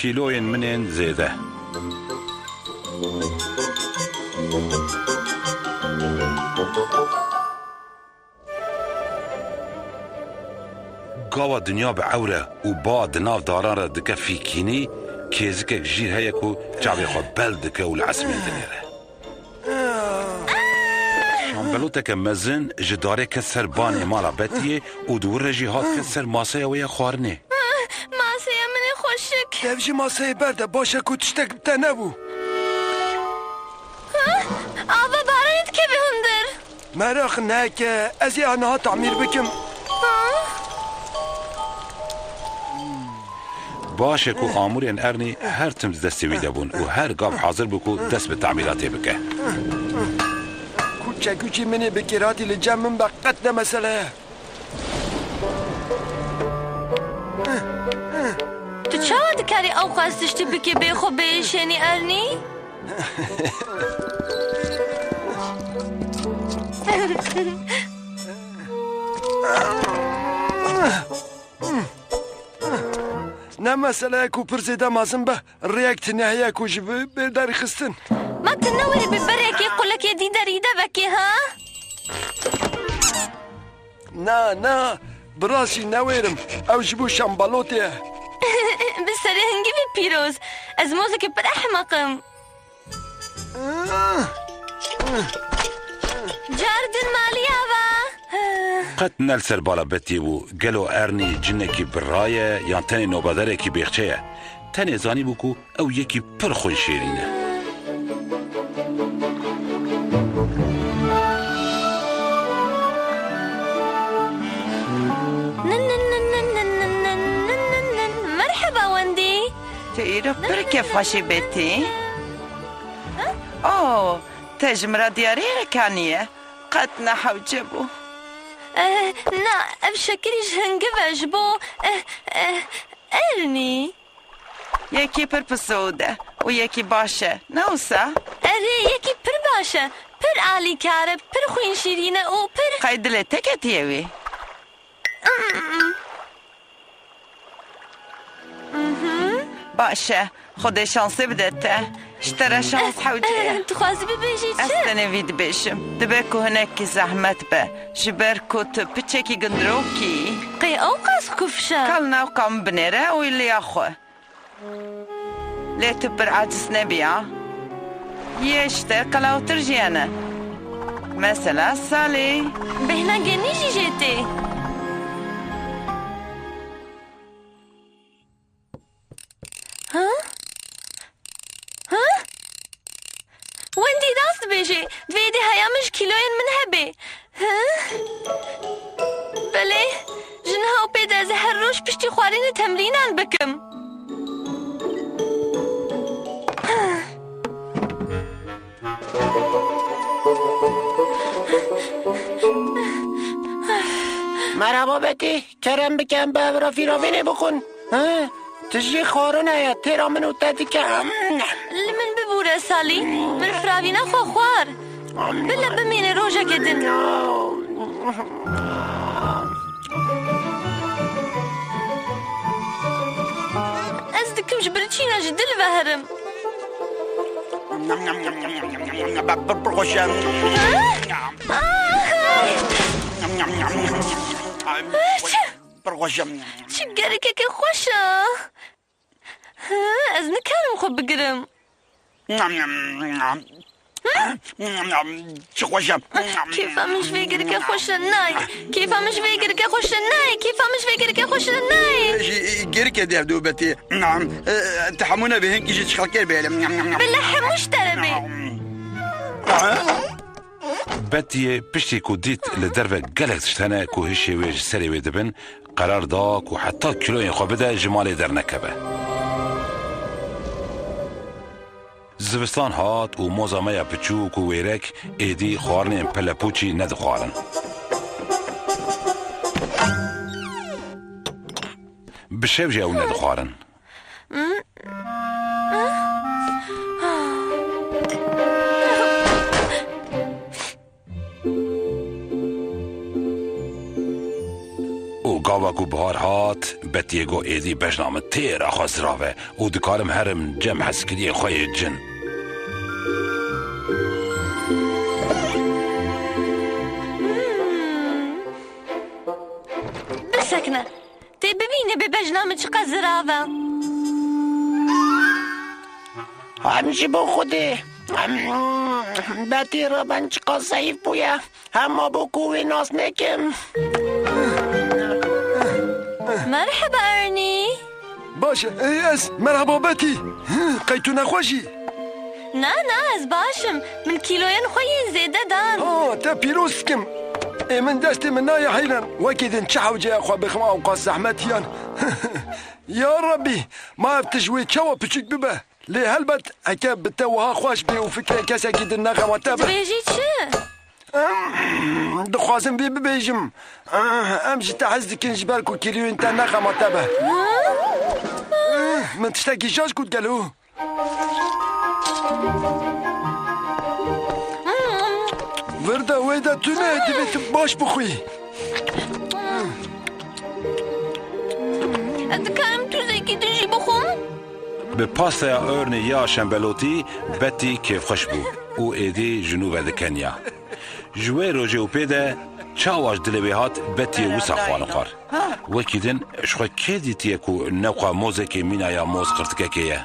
کیلوین منین زیده گاوا دنیا به عوره و با دناو داران را دکه فیکینی کیزکه جیر هیا کو جاوی خود بل دکه و العسمین دنیره شامبلوته که مزن جداره که سر بانی مالا بتیه و دور رجی هات که سر ماسه ویا خوارنه ماسه من خوشک devjî masayê berde başa ku tiştek bi te nebû. Ava baranê dikeve hundir. Meraq neke ez ê aniha tamîr bikim. باشه کو آمورین ارنی هر تمز دستی ویده بون و هر گاف حاضر بکو دست به تعمیراتی بکه Çekûçî minê bi kêratî li cem min be qet ne mesele ye. Tu çawa dikarî ew qas tiştî bike bê xwe bêşenî ernî? Ne mesele ye ku pir zêde mezin be rêyek tune heye ku ji bêrderî xistin. Ma tu newerî bi berekê qulekê dî derî de vekê ha? Na bi rastî newêrim ew ji bo şambalotê ye. Bi serê hingivî pîroz ez mozekê pir ehmeqim. Cardin malî ava. قد نل سر بالا بتی و گلو ارنی جنه کی برایه یا تنی نوبادره کی بیخچه تنی زانی بکو او یکی پر خون شیرینه مرحبا وندی تیرو پر کفاشی بتی اوه تجمرا دیاری رکانیه قد نحوجه بو نه ev şekeri ji hingivê ji bo ernî یکی پر پسوده و یکی باشه نوسا erê yekî pir baş e pir alîkar e pir xwîn şîrîn e û pir قیدله تکتیه وی باشه خود شانسی بدته اشترا شانس حوجه dixwazî bibêjî çi استنه وید بشم دبه که هنکی زحمت به جبر کت پچکی گندروکی qê ew qas kufşe کل ناو کام بنره و ایلی اخوه لیتو پر عجز نبیا یشته قلاوتر جیانه مثلا سالی bêhna genî jî jê tê Wendî rast dibêje divê dê heya min ji kîloyên min hebe Belê ji niha û pê de ez ê her roj piştî xwarînê temrînan bikim مرحبا بتی کرم بکن به رافیراوینه بکن تجی خارونه یا تیرا منو تدی که li min bibûre salî min firavîna xwe xwar bile bimîne rojekê din ez dikim ji birçîna ji dil veherim برخوشم برخوشم çi gerekeke xweş e ez nikarim xwe bigirim چه خوشم kêfa min ji vê gereke xweş e nayê kêfa min ji vê gereke xweş e nayê kêfa min ji vê gereke xweş e nayê گرک دیو دو بتی تحمونه به هنگی چه خلکر بیلم bile hemû ji te re bê بتیه پشتی کو دیت لدرو گلک تشتنه کو هشی ویج سری وی دبن قرار دا کو حتی کیلوین خو بده جمالی در نکبه زوستان هات و موزامه پچوک و ویرک ایدی خوارنین پلپوچی ندخوارن بشب جاو ندخوارن çava ku bihar hat betiye got êdî bejna min têra xwe zirave û dikarim herim cem heskiriyê xwe yê cin. بسكنة تي ببيني ببجنة من شقة زرافة همچی با خوده بتی را من چقا ضعیف بویا اما با قوه ناز نکم. مرحبا أرني باشه از مرحبا بتی قیتو نخوشی نا از باشم من كيلوين خوي زيادة دان تا پیروز کم من دستی من نای حیران وکیدن چحو جای خواه بخم اوقات زحمتیان یا ربی ما افتشوی چوا پچک ببه لی هلبت اکا بتوها خوش بی و فکر کسی اکیدن نخم و تبه تبيجي چه؟ دخوازم بی ببیجم امجی تحز دکن جبر کو کلیو انتا نخم و تبه من تشتاکی جاش کود گلو ورده ویده تو نه دویت باش بخوی دكارم تو زيكي تجي بخوم Bi pastaya örnê ya şembelotî betî kêfxweş bû û êdî jinû vedikeniya. Ji wê rojê û pê de çawa ji dilê wê hat betiyê wisa xwarin xwar. Wekî din ji xwe kê dîtiye ku newxa mozekê mînaya moz qirtikekê ye?